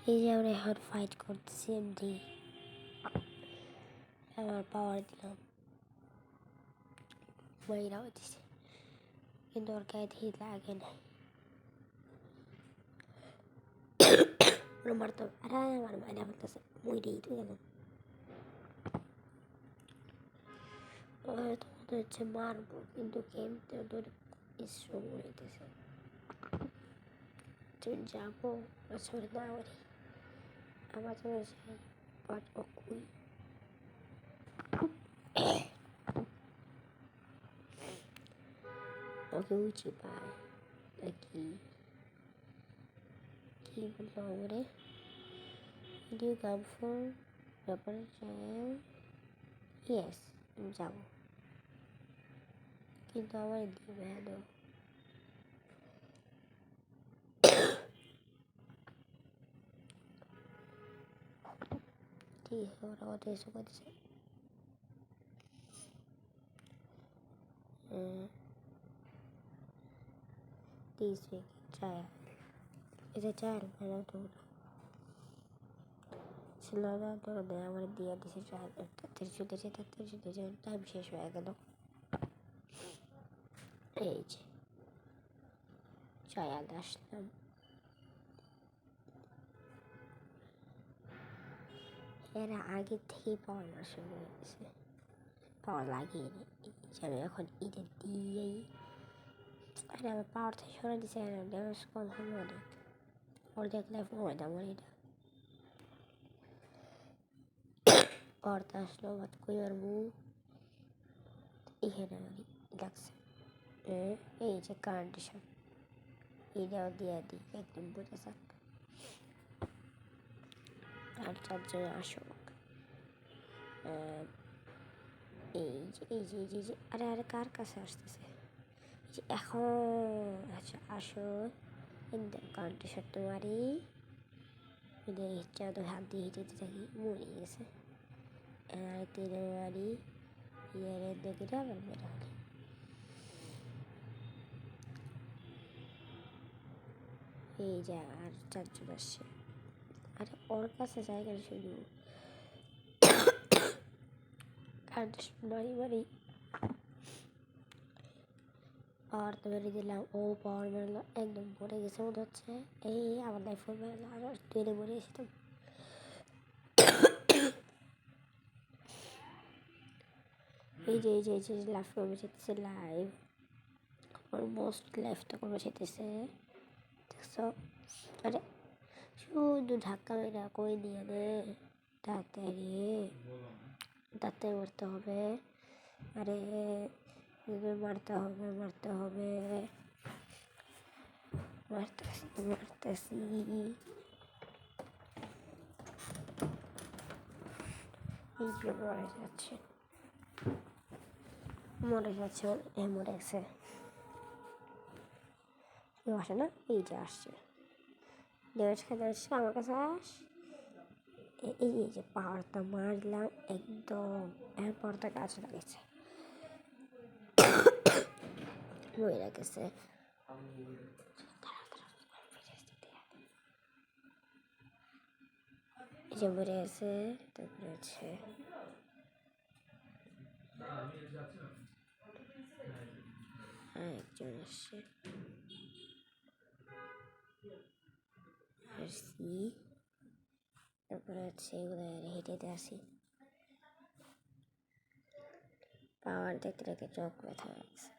এই যে আমরা এখন ফাইট করতেছি এমনি আমার পাওয়ার দিলাম মাইরাও দিছে কিন্তু ওর গায়ে হিট লাগে নাই মারতো আরে আমার মাইরা বলতেছে মইরেই তো গেলাম তোমাদের হচ্ছে মারবো কিন্তু গেমটা ধরে স্ট্রং হইতেছে তুই যাবো আসলে না করি আমার তো যাই বাট অকুই ওকে উঁচি পায় নাকি কি বললো আমারে ভিডিও গান ফোন ব্যাপারে ইয়েস আমি যাবো কিন্তু আমার দিবে হ্যালো ঠিক আছে ওরা কত এসে করছে तीस ट्रायल इसे ट्रायल मैंने तो सिलाना तो नया मैंने दिया दिसे ट्रायल तेरे टाइम शेष हो गया एज ट्रायल আসলাম এরা আগে থেকেই পাওয়ার না শুরু হয়ে গেছে পাওয়ার লাগিয়ে আমি এখন ঈদের দিয়েই আরে আমার পাওয়ার থেকে সরে দিছে ড্যামেজ কম হবে অনেক লাইফ কমাইতাম আমার এটা পাওয়ারটা আসলো বাট কই আর মুখ এখানে আমার লাগছে এই যে কন্ডিশন এটাও দিয়ে দিই একদম বুঝে থাক আর চারজনে আসুক এই যে আরে আরে কার কাছে আসতেছে এখন আচ্ছা আসো কন্ডিশন তোমারই ইচ্ছা তো হাত দিয়ে হেঁটে থাকি মরে গেছে তেলে মারি ইয়ারের দেখে আবার বের হলে এই যা আর চারজন আসছে আরে ওর কাছে জায়গা শুধু মারি পাওয়ার তো বেরিয়ে দিলাম ও পাওয়ার মারলো একদম পড়ে গেছে মনে হচ্ছে এই আমার লাইফ আর টেনে মরে এসেছিলাম এই যে লাইফ করবে যেতেছে লাইভ অলমোস্ট লাইফটা করবে যেতেছে দেখছো আরে শুধু ধাক্কা মেরা কই নিয়ে নে তাড়াতাড়ি মারতে হবে আরে মারতেছি মরে যাচ্ছে মরে গেছে কেউ আসে না এই যে আসছে ড্যামেজ খেতে আসছে আমার কাছে এই যে পাওয়ারটা মারলাম একদম এরপর তো কাছে লাগেছে মরে গেছে এই যে মরে গেছে তারপরে হচ্ছে একজন আসছে আসছি তারপরে হচ্ছে এগুলো হেঁটে আসি পাওয়ার দেখতে দেখতে চোখ ব্যথা লাগছে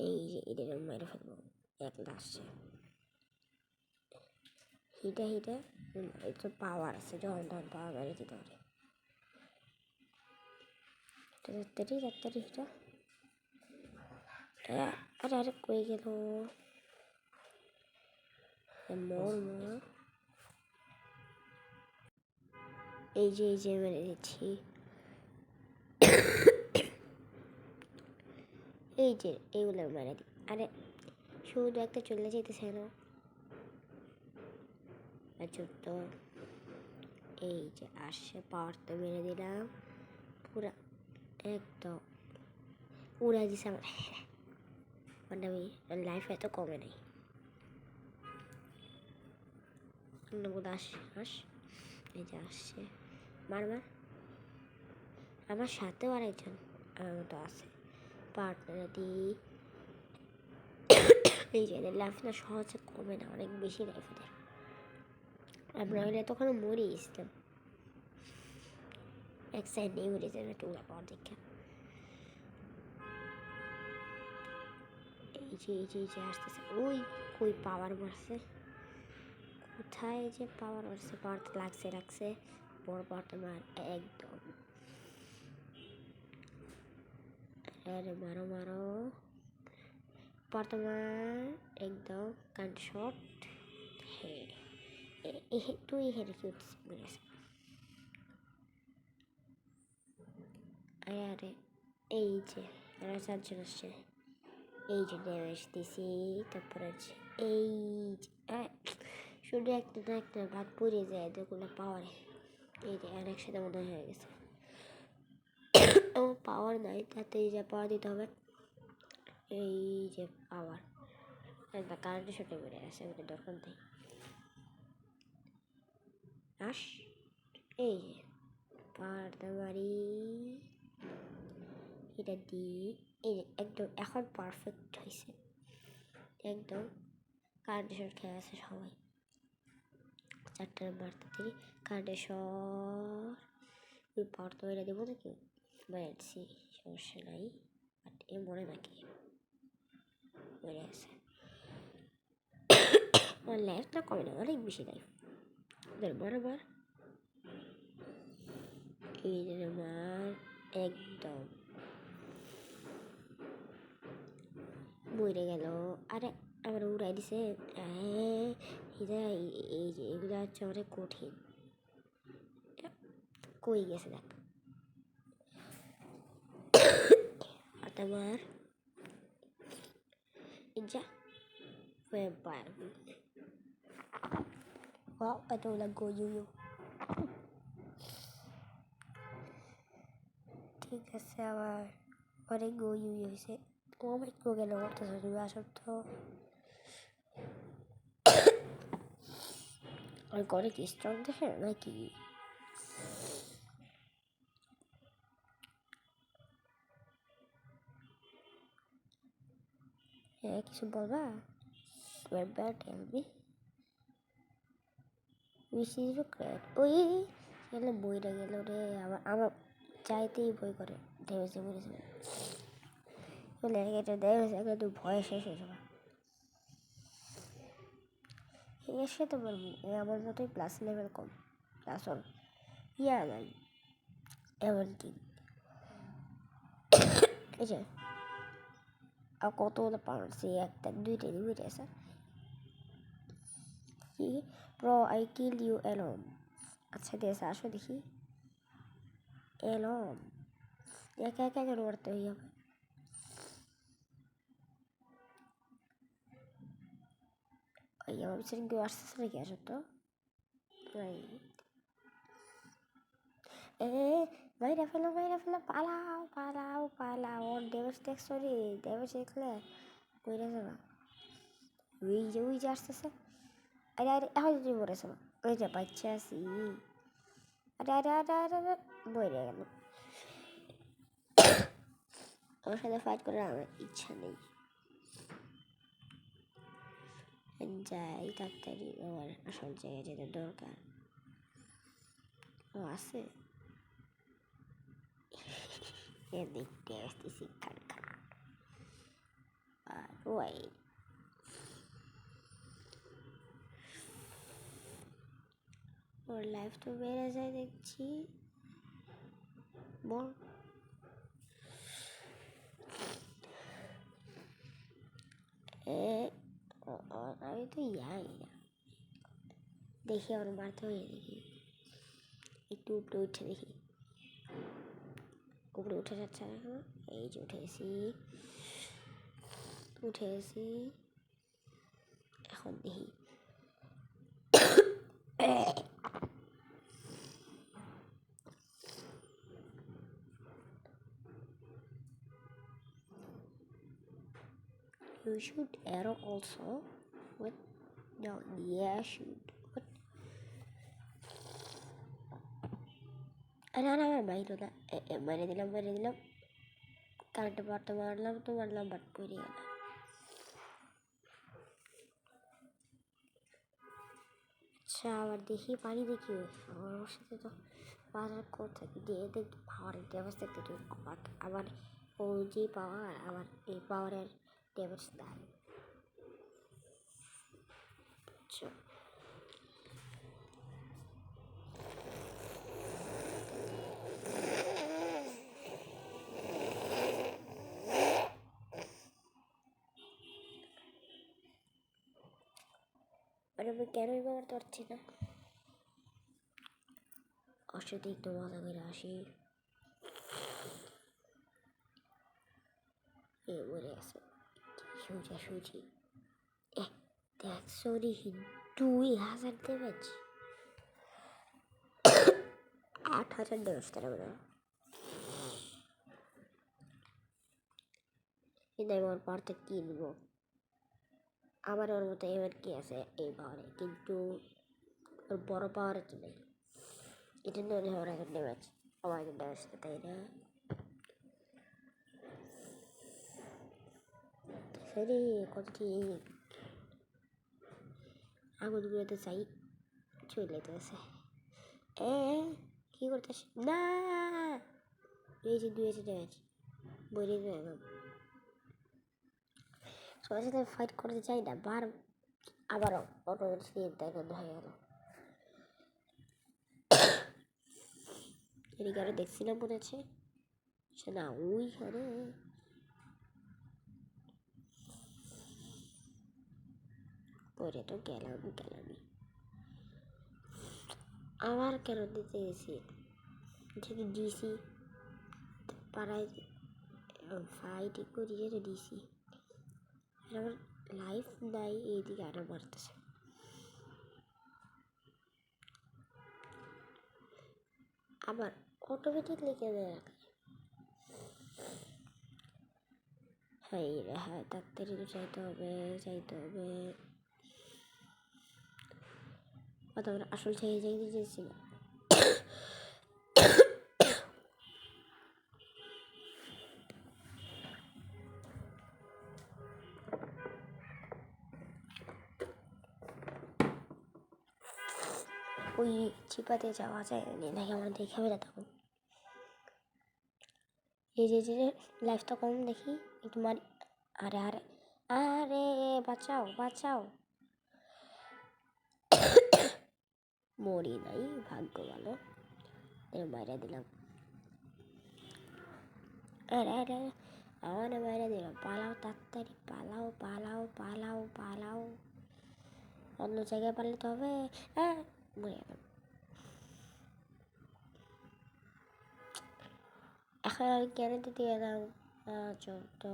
এই যে এদের মেরে ফেলবো একলা আসছে হিটে একটু পাওয়ার আছে যখন তখন পাওয়ার মেরে দিতে পারে তাড়াতাড়ি হিটা আরে কই গেল মোর এই যে মেরে দিচ্ছি এই যে এইগুলো মেরে দিই আরে শুধু একটা চলে যেতেছে না ছোট্ট এই যে আসছে পাওয়ারটা মেরে দিলাম পুরা একদম উড়াই দিছে আমার মানে আমি লাইফ এত কমে নাই। অন্যগুলো এই যে আসছে মারবার। আমার সাথেও আরেকজন আমার মতো আছে পার্টনার দিই। এই যে এদের লাইফ না সহজে কমে না, অনেক বেশি লাইফ এদের। আমরা হলে তখন মরে গেছিলাম, এক সাইড নেই মরে যাবে টুলা পাওয়ার দেখে। এই যে আসতেছে, ওই কই পাওয়ার মারছে, কোথায় যে পাওয়ার মারছে, পাওয়ার লাগছে বড় পাওয়ারটা মার একদম। আরে মারো পাওয়ারটা মার একদম কারেন্ট শট। হ্যাঁ তুই হেরে কি উঠছিস? আরে এই যে আরো 4 জন আসছে। এই যে ড্যামেজ দিছি, তারপরে আছে এই শুধু একটা ভাগ পড়ে যায় এদেরগুলো পাওয়ারে। এই যে আর একসাথে মনে হয়ে গেছে। ও পাওয়ার নাই, তাতে এই যে পাওয়ার দিতে হবে। এই যে পাওয়ার একটা কারেন্টের সাথে বেড়ে আসে, ওটা দরকার নেই। এই যে পাওয়ারটা মারি, এটা দিই। এই যে একদম এখন পারফেক্ট হয়েছে, একদম কারেন্টের শট খেয়ে আছে সবাই। 4টা মারতে দিই কারেন্টের শট। ওই পাওয়ার তো মেরে দেবো নাকি, মেরেছি, সমস্যা নাই। বাট এ মরে নাকি মরে আছে। আমার লাইফটা কমে না, অনেক বেশি লাইফ। বরাবর এই যে আমার একদম মরে গেল। আরে আমার উড়াই দিছে। এই যে এগুলো হচ্ছে অনেক কঠিন। কই গেছে দেখ আমার যা vampire. Wow, এতগুলা গজুয়ো। ঠিক আছে, আবার অনেক গজুই হয়েছে। ও আমার কেউ গেল করতেছে, তুমি আসো তো। আর অনেক স্ট্রং দেখে নাকি? হ্যাঁ, কিছু বলবা? Remember, tell me. Which is regret? ওই গেলে বইটা গেল রে, আমার চাইতেই বই করে ড্যামেজে মরেছে। বলে এটা ড্যামেজ একদম তুই ভয় শেষ হয়ে যাবে। এর সাথে বলবো আমার মতোই প্লাস লেভেল কম, প্লাস ওর ইয়া নাই এমনকি। এই যে আর কতগুলো পারছি, একটা দুইটা আছে কি pro I kill you alone. আচ্ছা দিয়েছে, আসো দেখি। অ্যালোন একা একা কেন মারতে হয়ে যাবে? ওই আমার পিছনে কেউ আসতেছে নাকি? আসো তো। মাইরা ফেলো পালাও। ওর ড্যামেজ দেখছো রে, ড্যামেজ দেখলে কইরা যাবা। ওই যে আসতেছে। আরে এখন তুমি মরেছো, ওই যে বাচ্চা আছি। আরে মরে গেল। ওর সাথে ফাইট করার আমার ইচ্ছা নেই। যাই তাড়াতাড়ি, আমার আসল জায়গায় যেতে দরকার। ও আছে দেখতে আসতেছি আর ওই ওর লাইফ তো বেড়ে যায় দেখছি। বল আমি তো জানি না, দেখি আমার মারতে হয়ে দেখি একটু উপরে উঠে দেখি। উপরে উঠে যাচ্ছে না এখন। এই যে উঠে গেছি এখন দেখি। You should arrow also. What? No, yeah, should. What? না মাইলো না, মেরে দিলাম কারেন্টে পড়তে মারলাম বাট পড়ে গেল। আচ্ছা আবার দেখি পানি দেখি ওর সাথে তো বাজার কোথায় দিয়ে দেখি পাওয়ারের ড্যামেজ দেখতে তুই আবার ও যে পাওয়ার আবার এই পাওয়ারের ড্যামেজ দেয়। আচ্ছা মানে আমি কেনই ব্যবহার করছি না, ওর সাথে একটু মজা করে আসি। মরে গেছে সুজি দেখছো দেখি 2000 ড্যামেজ, 8000 ড্যামেজ তারা বলে। কিন্তু আমি ওর পাওয়ারটা কিনবো, আবার ওর মতো এবার কি আছে এই পাওয়ারে, কিন্তু ওর বড় পাওয়ার তো নেই। এটা নিয়ে ওর এখন ড্যামেজ আমার এখন ড্যামেজ, তাই না? সরি কত ঠিক আগুনগুলোতে চাই চলে যেতেছে। কি করতেছে না, দুয়েছে ড্যামেজ বলে দিলাম। সবার সাথে ফাইট করতে চাই না, আবারও অটোমেটিক বন্ধ হয়ে গেল। এদিকে আরো দেখছিলাম মনে হচ্ছে সে না ওইখানে পরে তো গেলামই। আবার কেন দিতে গেছি যদি ডিসি পাড়ায় ফাইট করি যেটা ডিসি আমার লাইফ নাই, এইদিকে আরো মারতেছে। আবার অটোমেটিকলি কেন রাখে? হ্যাঁ তাড়াতাড়ি চাইতে হবে কথা বলে আসল চাইতে চেয়েছি না। ওই চিপাতে যাওয়া যায় নাকি আমার দেখে হবে না তখন। এই যে লাইফটা কম দেখি একটু মারি। আরে বাঁচাও মরি নাই, ভাগ্য ভালো মাইরা দিলাম। আরে আমার মাইরা দিলাম। পালাও তাড়াতাড়ি পালাও অন্য জায়গায় পালাতে হবে। মরে গেলাম। এখন আমি কেন দিতে গেলাম তো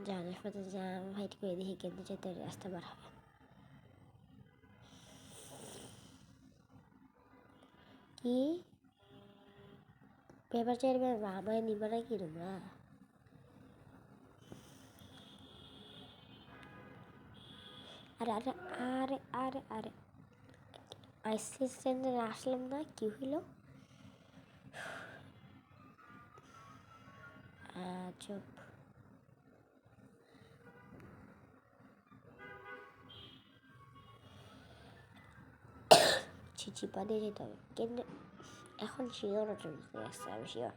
জানের সাথে যা ফাইট করে দেখি কেন্দ্রে যেতে রাস্তা বার হবে। কি পেপার চেয়ারম্যান আমায় নিবা নাকি তোমরা? আরে আইসি স্ট্যান্ডার্ডে আসলাম না, কি হইল? চুপ চিপা দিয়ে যেতে হবে কিন্তু এখন শিওর চলতে আসছে, আমি শিওর।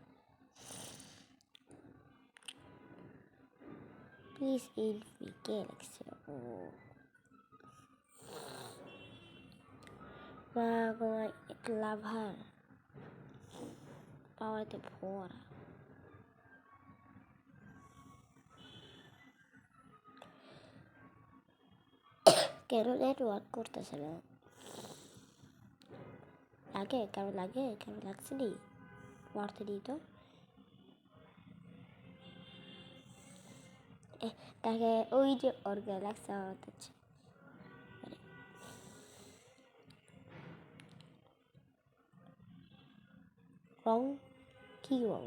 প্লিজ কে লাগছে লাভার পাওয়াতে ভরা। কেন নেটওয়ার্ক করতেছে না? কারো লাগছে নি মারতে দিই তো। তাকে ওই যে অর্গা লাগছে হচ্ছে রং কি রং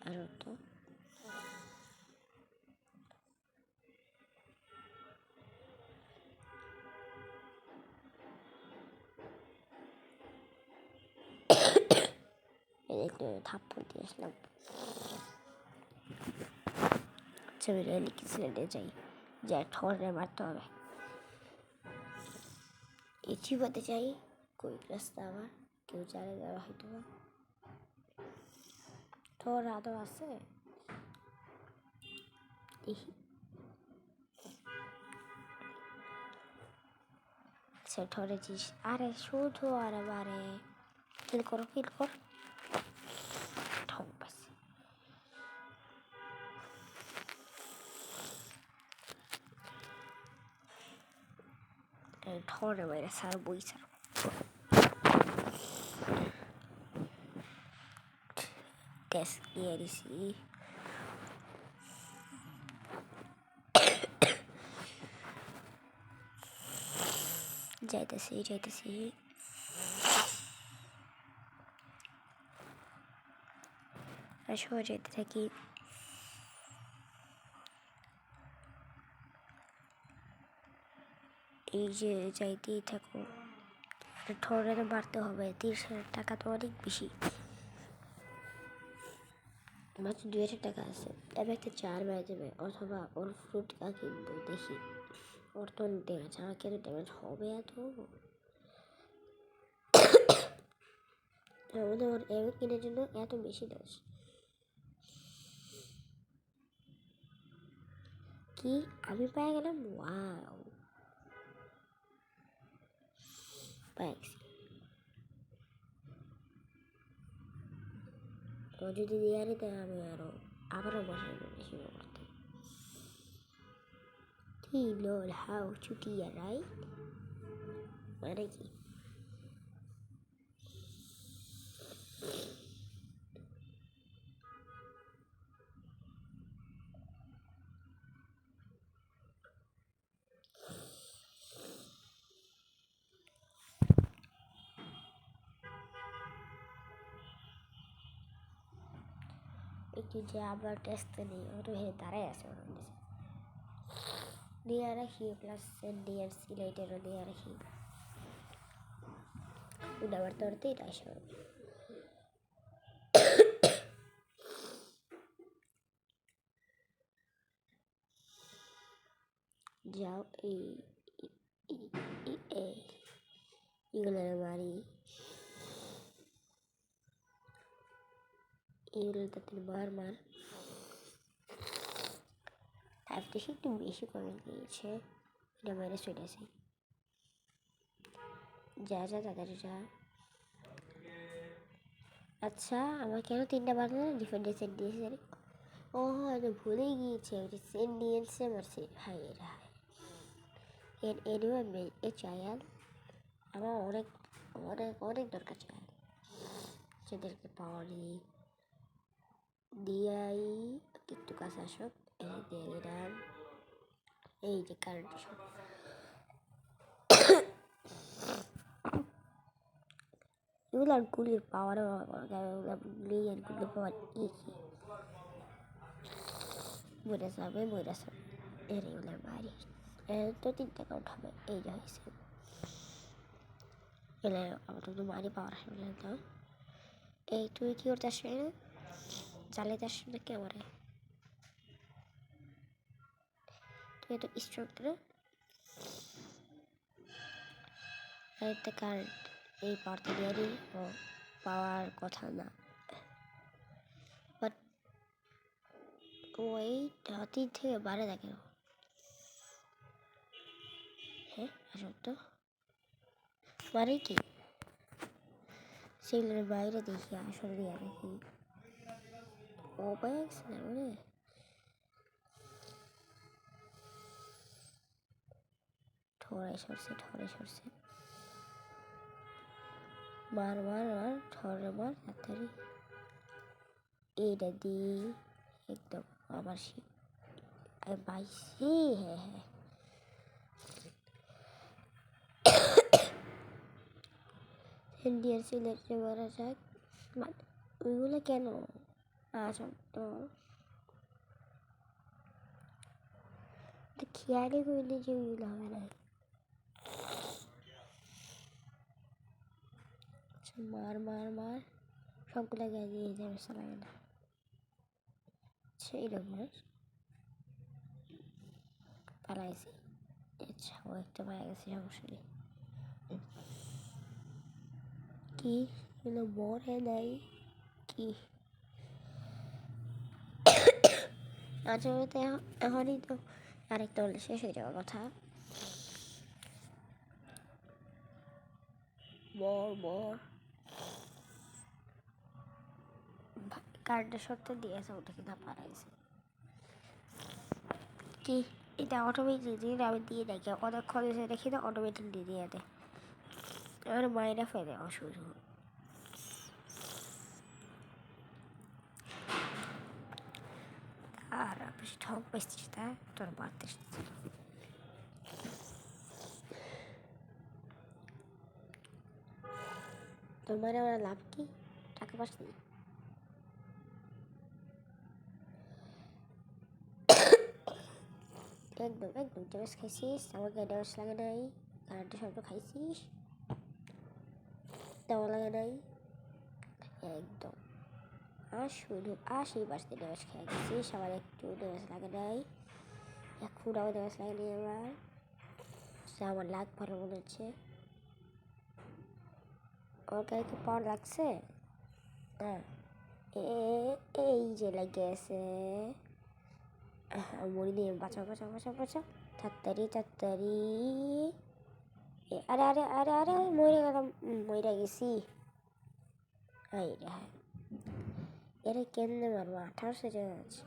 আর তো থাপ্পড় দিয়ে আসলাম। ছবি লিখে সিলেটে যাই, যা ঠরে মারতে হবে। এই চিবাতে চাই, কই রাস্তা আবার কেউ জানে যাওয়া হয়তো বা ঠর আদৌ আছে দেখি। সে ঠরেছিস, আরে শুধু আরে বারে কিল করো কিল কর, ঠক পাইছে। ঠরে বাইরে সার বই সার গ্যাস দিয়ে দিছি। যাইতেছি যাইতেছি, আসো যেতে থাকি। এই যে যাইতেই থাকো, ঠরে বাড়তে হবে। 30,000 টাকা তো অনেক বেশি, মাত্র 2,000 টাকা আছে। তবে একটা 4 বেড়ে যাবে, অথবা ওর ফ্রুট কিনবো দেখি। ওর তো ড্যামেজ, আমার কেন ড্যামেজ হবে এত? আমাদের ওর এম কেনার জন্য এত বেশি দাস কি আমি পেয়ে গেলাম। ওয়াও, পাইছি। ও যদি দিয়ে নিতে আমি আবারও বসাই বেশি করতে। কি লোল হাউ চুটিয়া রাইট মানে কি? একটু যে আবার টেস্ট নেই, ও তো হে দাঁড়ায় আছে ওর কাছে। দিয়ে রাখি প্লাস ডিআরসি লাইটেরও দিয়ে রাখি, উড়াবার তরতে এটা আসে যাও। এগুলো মারি, এগুলো তাতে মার মার। ফাইভটি একটু বেশি করে দিয়েছে, এটা মাইনাস হয়ে গেছে। যা যা তাদের যা। আচ্ছা আমার কেন 3টা বাজে না? ডিফারেন্ট সেট দিয়েছে। ও হয়তো ভুলেই গিয়েছে, ওটা সেট নিয়েছে আমার সেট। হাই এটা হাই এর এনিওয়ে এ চায়াল আমার অনেক অনেক অনেক দরকার চাই, সেদেরকে পাওয়ার দিয়াই একটু কাছে আসুক। এই দিয়ে দিলাম, এই যে কারেন্ট সব এগুলো গুলির পাওয়ারও গুলি আর গুলির পাওয়ার একই। মরে যাবে এর এগুলোর বাড়ি তো 3টা কাউন্ট হবে। এই যে হয়েছে, এলে আমার তো মারি পাওয়ার আসবে তো। এই তুই কি করতে আসবে না? জ্বালাইতে আসবে না ক্যামেরা? তুই তো স্ট্রোক না একটা কারেন্ট, এই পাওয়ারটা দিয়ে ও পাওয়ার কথা না। বাট ওই 3 থেকে বাড়ে থাকে। হ্যাঁ আসল তো মানে কি সেগুলোর বাইরে দেখি, আসল দিয়ে দেখি। ও পাই গেছে না মানে ঠরে সরছে। মার মার মার ঠরে মার তাড়াতাড়ি। এইটা দিয়ে একদম আমার বাইশে। হ্যাঁ হ্যাঁ ইন্ডিয়ার সিলেক্টে মারা যাক। ওইগুলো কেন আসল তো খেয়ালি করলে যে ওইগুলো হবে না। মার মার মার সবগুলো দিয়ে ড্যামেজ লাগে না। সেই রকমের পালাইছি। আচ্ছা ও একটা পায়ে গেছে, সমস্যা নেই। কি কোনো মরে নাই কি? আচ্ছা তো এখনই তো আরেকটা হলে শেষ হয়ে যাওয়ার কথা। মর কার্ডটা সরতে দিয়েছে, ওটা কিনা পারাইছে কি? এটা অটোমেটিক দিয়ে আমি দিয়ে দেখি অনেকক্ষণ এসে দেখি না, অটোমেটিক দিয়ে দেয়। এবার মায়েরা ফেলে অসুবিধা। আর বেশি ঠক বেচছিস তা তোর বাড়তে তোর মায়ের আমার লাভ কি? টাকা পাসনি? একদম ড্যামেজ খাইছিস, আমাকে ড্যামেজ লাগে নাই। কারেন্টের শব্দ খাইছিস, দেওয়া লাগে নাই একদম। আর শুধু সেই বাসতে ড্যামেজ খেয়ে গেছিস, আমার একটু ড্যামেজ লাগে নাই, এখনও ড্যামেজ লাগে নাই আমার। আমার লাগ ভালো মনে হচ্ছে। আমার গায়ে কি পাওয়ার লাগছে? হ্যাঁ এই যে লেগেছে। মরি দিয়ে বাঁচাও তাড়াতাড়ি। আরে মরে গেলাম, মরে গেছি। এরা কেমনে মারবো? 1800 টাকা আছে।